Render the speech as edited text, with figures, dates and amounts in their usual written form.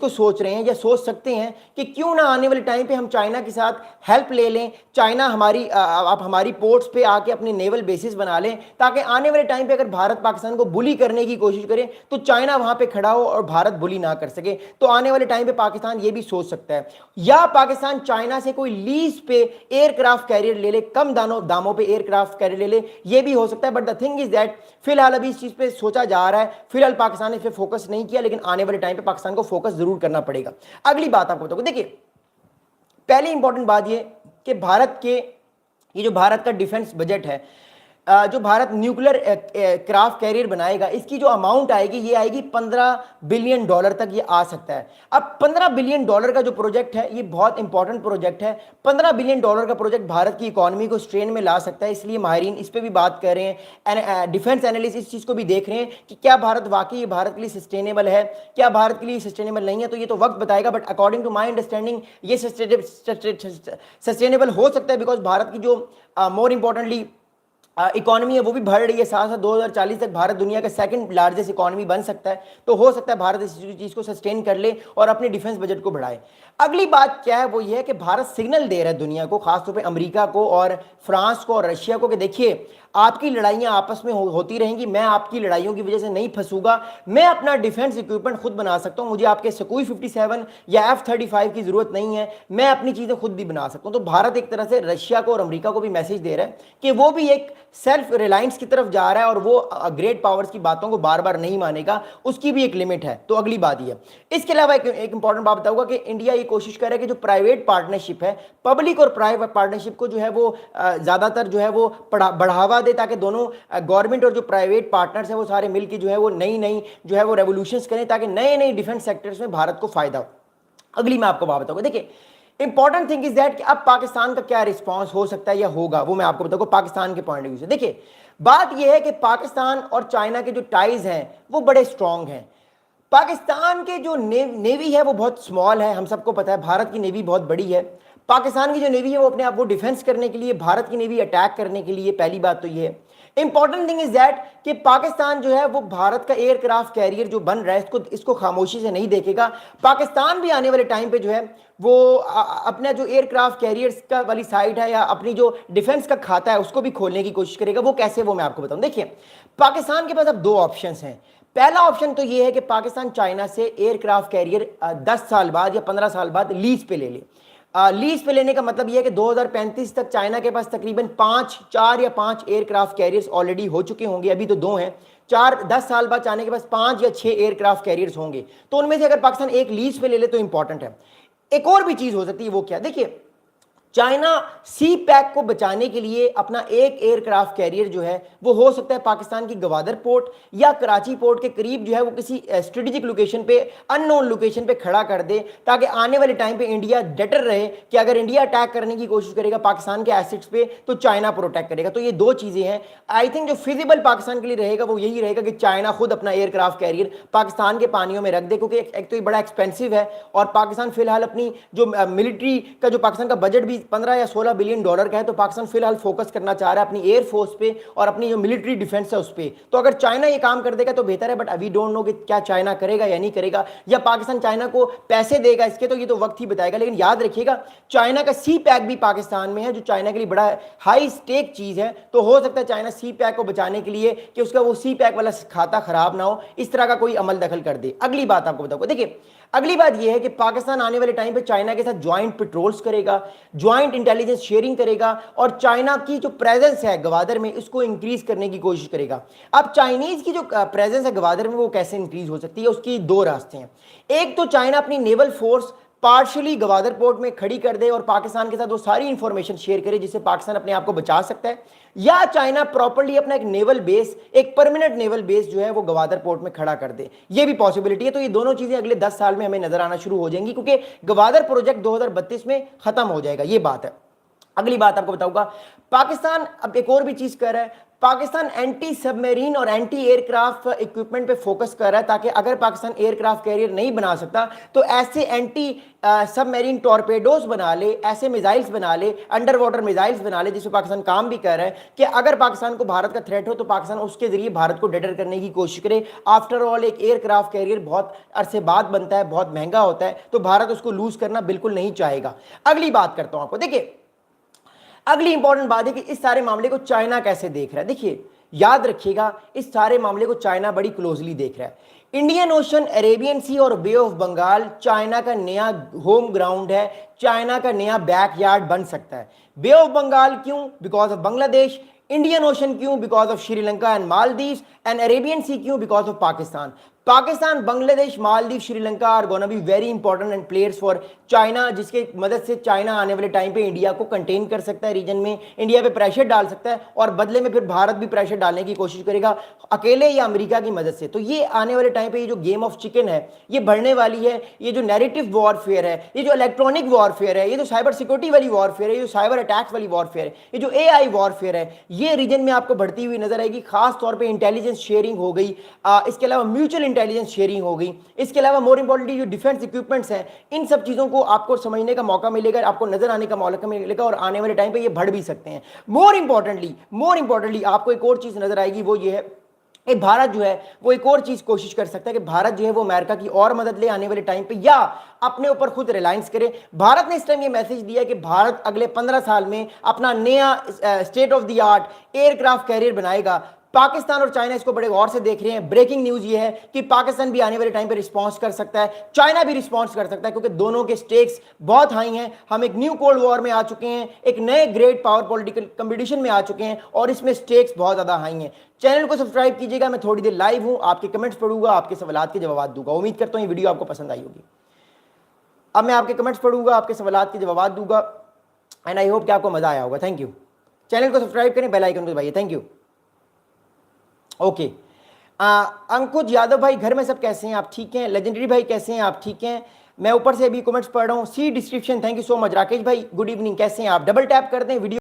को सोच रहे हैं या सोच सकते हैं कि क्यों ना आने वाले टाइम पे हम चाइना के साथ हेल्प ले लें, चाइना आप हमारी पोर्ट्स पे आके अपने नेवल बेसिस बना लें, ताकि आने वाले टाइम पे अगर भारत पाकिस्तान को बुली करने की कोशिश करे तो चाइना वहां पे खड़ा हो और भारत बुली ना कर सके। तो आने वाले टाइम पे पाकिस्तान ये भी सोच सकता है, या पाकिस्तान चाइना से कोई लीज पे एयरक्राफ्ट कैरियर ले ले, कम दामों पे एयरक्राफ्ट कैरियर ले ले, ये भी हो सकता है। But the thing is that फिलहाल अभी इस चीज पे सोचा जा रहा है, फिलहाल पाकिस्तान ने इस पे फोकस नहीं किया, लेकिन आने वाले टाइम पे पाकिस्तान को फोकस जरूर करना पड़ेगा। अगली बात आपको बताऊं, देखिए पहली इंपॉर्टेंट बात ये कि ये जो भारत का डिफेंस बजट है, जो भारत न्यूक्लियर क्राफ्ट कैरियर बनाएगा, इसकी जो अमाउंट आएगी ये आएगी $15 बिलियन तक ये आ सकता है। अब $15 बिलियन का जो प्रोजेक्ट है ये बहुत इंपॉर्टेंट प्रोजेक्ट है। $15 बिलियन का प्रोजेक्ट भारत की इकोनॉमी को स्ट्रेन में ला सकता है, इसलिए माहिरीन इस पर भी बात कर रहे हैं, डिफेंस एनालिस्ट इस चीज़ को भी देख रहे हैं कि क्या भारत वाकई भारत के लिए सस्टेनेबल है, क्या भारत के लिए सस्टेनेबल नहीं है। तो ये तो वक्त बताएगा, but according to my understanding ये सस्टेनेबल हो सकता है, बिकॉज भारत की जो मोर इंपॉर्टेंटली इकोनॉमी है वो भी बढ़ रही है। साथ साथ 2040 तक भारत दुनिया का सेकंड लार्जेस्ट इकोनॉमी बन सकता है। तो हो सकता है भारत इस चीज़ को सस्टेन कर ले और अपने डिफेंस बजट को बढ़ाए। अगली बात क्या है, वो ये है कि भारत सिग्नल दे रहा है दुनिया को, खासतौर पे अमेरिका को और फ्रांस को और रशिया को, कि देखिए आपकी लड़ाइयाँ आपस में होती रहेंगी, मैं आपकी लड़ाइयों की वजह से नहीं फंसूंगा, मैं अपना डिफेंस इक्विपमेंट खुद बना सकता हूँ, मुझे आपके सुकोई 57 या F-35 की जरूरत नहीं है, मैं अपनी चीज़ें खुद भी बना सकता हूँ। तो भारत एक तरह से रशिया को और अमेरिका को भी मैसेज दे रहा है कि वो भी एक सेल्फ रिलायंस की तरफ जा रहा है और वो ग्रेट पावर्स की बातों को बार बार नहीं मानेगा, उसकी भी एक लिमिट है। तो अगली बात ये, इसके अलावा एक इंपॉर्टेंट बात बताऊंगा कि इंडिया ये कोशिश कर रहा है कि जो प्राइवेट पार्टनरशिप है, पब्लिक और प्राइवेट पार्टनरशिप को जो है वो ज़्यादातर जो है वो बढ़ावा दे, ताकि दोनों गवर्नमेंट और जो प्राइवेट पार्टनर्स हैं वो सारे मिलकर जो है वो नई जो है वो रेवोल्यूशंस करें, ताकि नए डिफेंस सेक्टर्स में भारत को फायदा हो। अगली मैं आपको बात बताऊंगा, देखिए इंपॉर्टेंट थिंग इज दैट कि अब पाकिस्तान का क्या रिस्पांस हो सकता है या होगा, वो मैं आपको बताऊंगा पाकिस्तान के पॉइंट ऑफ व्यू से। देखिए बात यह है कि पाकिस्तान और चाइना के जो टाइज हैं वो बड़े स्ट्रांग हैं। पाकिस्तान के जो नेवी है वो बहुत स्मॉल है, हम सबको पता है, भारत की नेवी बहुत बड़ी है। पाकिस्तान की जो नेवी है वो अपने आप वो डिफेंस करने के लिए, भारत की नेवी अटैक करने के लिए, पहली बात तो ये है। इंपॉर्टेंट थिंग इज दैट कि पाकिस्तान जो है वो भारत का एयरक्राफ्ट कैरियर जो बन रहा है इसको खामोशी से नहीं देखेगा। पाकिस्तान भी आने वाले टाइम पे जो है वो अपना जो एयरक्राफ्ट कैरियर्स का वाली साइड है या अपनी जो डिफेंस का खाता है उसको भी खोलने की कोशिश करेगा। वो कैसे, वो मैं आपको बताऊं। देखिए पाकिस्तान के पास अब दो ऑप्शंस हैं। पहला ऑप्शन तो ये है कि पाकिस्तान चाइना से एयरक्राफ्ट कैरियर 10 साल बाद या 15 साल बाद लीज पे ले ले। लीज पे लेने का मतलब यह है कि 2035 तक चाइना के पास तकरीबन 4 या 5 एयरक्राफ्ट कैरियर्स ऑलरेडी हो चुके होंगे, अभी तो 2 हैं। 10 साल बाद चाइना के पास 5 या 6 एयरक्राफ्ट कैरियर्स होंगे। तो उनमें से अगर पाकिस्तान एक लीज पे ले ले तो इंपॉर्टेंट है। एक और भी चीज हो सकती है, वो क्या, देखिए चाइना सी पैक को बचाने के लिए अपना एक एयरक्राफ्ट कैरियर जो है वो हो सकता है पाकिस्तान की गवादर पोर्ट या कराची पोर्ट के करीब जो है वो किसी स्ट्रेटेजिक लोकेशन पे, अननोन लोकेशन पे खड़ा कर दे, ताकि आने वाले टाइम पे इंडिया डटर रहे कि अगर इंडिया अटैक करने की कोशिश करेगा पाकिस्तान के एसेट्स पे तो चाइना प्रोटेक्ट करेगा। तो ये दो चीजें हैं। आई थिंक जो फिजिबल पाकिस्तान के लिए रहेगा वो यही रहेगा कि चाइना खुद अपना एयरक्राफ्ट कैरियर पाकिस्तान के पानियों में रख दे, क्योंकि एक तो ये बड़ा एक्सपेंसिव है और पाकिस्तान फिलहाल अपनी जो मिलिट्री का जो पाकिस्तान का बजट भी 15 या 16 बिलियन डॉलर का है, तो पाकिस्तान फिलहाल फोकस करना चाह रहा है अपनी एयरफोर्स पे और अपनी जो मिलिट्री डिफेंस है उस पर। तो अगर चाइना ये काम कर देगा तो बेहतर है, बट अभी डोंट नो कि क्या चाइना करेगा या नहीं करेगा, या पाकिस्तान चाइना को पैसे देगा इसके, तो ये तो वक्त ही बताएगा। लेकिन याद रखिएगा चाइना का सी पैक भी पाकिस्तान में है, जो चाइना के लिए बड़ा हाई स्टेक चीज है। तो हो सकता है चाइना सी पैक को बचाने के लिए कि उसका वो सी पैक वाला खाता खराब ना हो, इस तरह का कोई अमल दखल कर दे। अगली बात आपको बताऊंगा, देखिए अगली बात यह है कि पाकिस्तान आने वाले टाइम पे चाइना के साथ ज्वाइंट पेट्रोल्स करेगा, ज्वाइंट इंटेलिजेंस शेयरिंग करेगा और चाइना की जो प्रेजेंस है गवादर में इसको इंक्रीज करने की कोशिश करेगा। अब चाइनीज की जो प्रेजेंस है गवादर में वो कैसे इंक्रीज हो सकती है, उसकी दो रास्ते हैं। एक तो चाइना अपनी naval force partially Gwadar port में खड़ी कर दे और पाकिस्तान के साथ वो सारी इंफॉर्मेशन शेयर करे जिससे पाकिस्तान अपने आप को बचा सकता है, या चाइना प्रॉपर्ली अपना एक नेवल बेस, एक परमानेंट नेवल बेस जो है वो गवादर पोर्ट में खड़ा कर दे। ये भी पॉसिबिलिटी है। तो ये दोनों चीजें अगले 10 साल में हमें नजर आना शुरू हो जाएंगी, क्योंकि गवादर प्रोजेक्ट 2032 में खत्म हो जाएगा, ये बात है। अगली बात आपको बताऊंगा, पाकिस्तान अब एक और भी चीज कर रहा है। पाकिस्तान एंटी सबमरीन और एंटी एयरक्राफ्ट इक्विपमेंट पे फोकस कर रहा है, ताकि अगर पाकिस्तान एयरक्राफ्ट कैरियर नहीं बना सकता तो ऐसे एंटी सबमरीन टॉर्पेडोज बना ले, ऐसे मिसाइल्स बना ले, अंडर वाटर मिसाइल्स बना ले, जिसमें पाकिस्तान काम भी कर रहा है कि अगर पाकिस्तान को भारत का थ्रेट हो तो पाकिस्तान उसके जरिए भारत को डेटर करने की कोशिश करे। आफ्टर ऑल एक एयरक्राफ्ट कैरियर बहुत अरसे बाद बनता है, बहुत महंगा होता है, तो भारत उसको लूज करना बिल्कुल नहीं चाहेगा। अगली बात करता हूं आपको, देखिए अगली इंपॉर्टेंट बात है कि इस सारे मामले को चाइना कैसे देख रहा है। देखिए याद रखिएगा, इस सारे मामले को चाइना बड़ी क्लोजली देख रहा है। इंडियन ओशन, अरेबियन सी और बे ऑफ बंगाल चाइना का नया होम ग्राउंड है, चाइना का नया बैकयार्ड बन सकता है। बे ऑफ बंगाल क्यों? Because of Bangladesh. Indian ocean क्यों? Because of Sri Lanka and Maldives. And Arabian sea क्यों? Because of Pakistan. Pakistan, Bangladesh, Maldives, Sri Lanka are gonna be very important and players for China, जिसके मदद से चाइना आने वाले टाइम पे इंडिया को कंटेन कर सकता है, रीजन में इंडिया पे प्रेशर डाल सकता है, और बदले में फिर भारत भी प्रेशर डालने की कोशिश करेगा, अकेले या अमेरिका की मदद से। तो ये आने वाले टाइम पे ये जो गेम ऑफ चिकन है ये बढ़ने वाली है। ये जो नैरेटिव वॉरफेयर है, ये जो इलेक्ट्रॉनिक वॉरफेयर है, ये जो साइबर सिक्योरिटी वाली वॉरफेयर है, ये जो साइबर अटैक्स वाली वॉरफेयर है, ये जो एआई वॉरफेयर है, ये रीजन में आपको बढ़ती हुई नजर आएगी। खास तौर पर इंटेलिजेंस शेयरिंग हो गई, इसके अलावा म्यूचुअल इंटेलिजेंस शेयरिंग हो गई, इसके अलावा मोर इंपॉर्टेंटली जो डिफेंस इक्विपमेंट्स हैं, इन सब चीजों को आपको समझने का मौका मिलेगा, आपको नजर आने का मौका मिलेगा, और आने वाले टाइम पे ये बढ़ भी सकते हैं। मोर इंपॉर्टेंटली आपको एक और चीज नजर आएगी, वो ये है कि भारत जो है वो एक और चीज कोशिश कर सकता है कि भारत जो है वो अमेरिका की और मदद ले आने वाले टाइम पे, या अपने ऊपर खुद रिलायंस करे। भारत ने इस टाइम ये मैसेज दिया कि भारत अगले 15 साल में अपना नया state of the art aircraft carrier बनाएगा। पाकिस्तान और चाइना इसको बड़े गौर से देख रहे हैं। ब्रेकिंग न्यूज ये है कि पाकिस्तान भी आने वाले टाइम पे रिस्पांस कर सकता है, चाइना भी रिस्पांस कर सकता है, क्योंकि दोनों के स्टेक्स बहुत हाई हैं। हम एक न्यू कोल्ड वॉर में आ चुके हैं, एक नए ग्रेट पावर पॉलिटिकल कंपटीशन में आ चुके हैं, और इसमें स्टेक्स बहुत ज्यादा हाई हैं। चैनल को सब्सक्राइब कीजिएगा, मैं थोड़ी देर लाइव हूं, आपके कमेंट्स पढ़ूंगा, आपके सवालात के जवाब दूंगा। उम्मीद करता हूं ये वीडियो आपको पसंद आई होगी। अब मैं आपके कमेंट्स पढ़ूंगा, आपके सवालात के जवाब दूंगा, एंड आई होप कि आपको मजा आया होगा। Thank you. चैनल को सब्सक्राइब करें, बेल आइकन को दबाइए। Thank you. ओके, अंकुज यादव भाई, घर में सब कैसे हैं? आप ठीक हैं? लेजेंडरी भाई कैसे हैं? आप ठीक हैं? मैं ऊपर से अभी कमेंट्स पढ़ रहा हूँ, see description. Thank you so much. Rakesh भाई गुड इवनिंग, कैसे हैं आप? डबल टैप कर दें वीडियो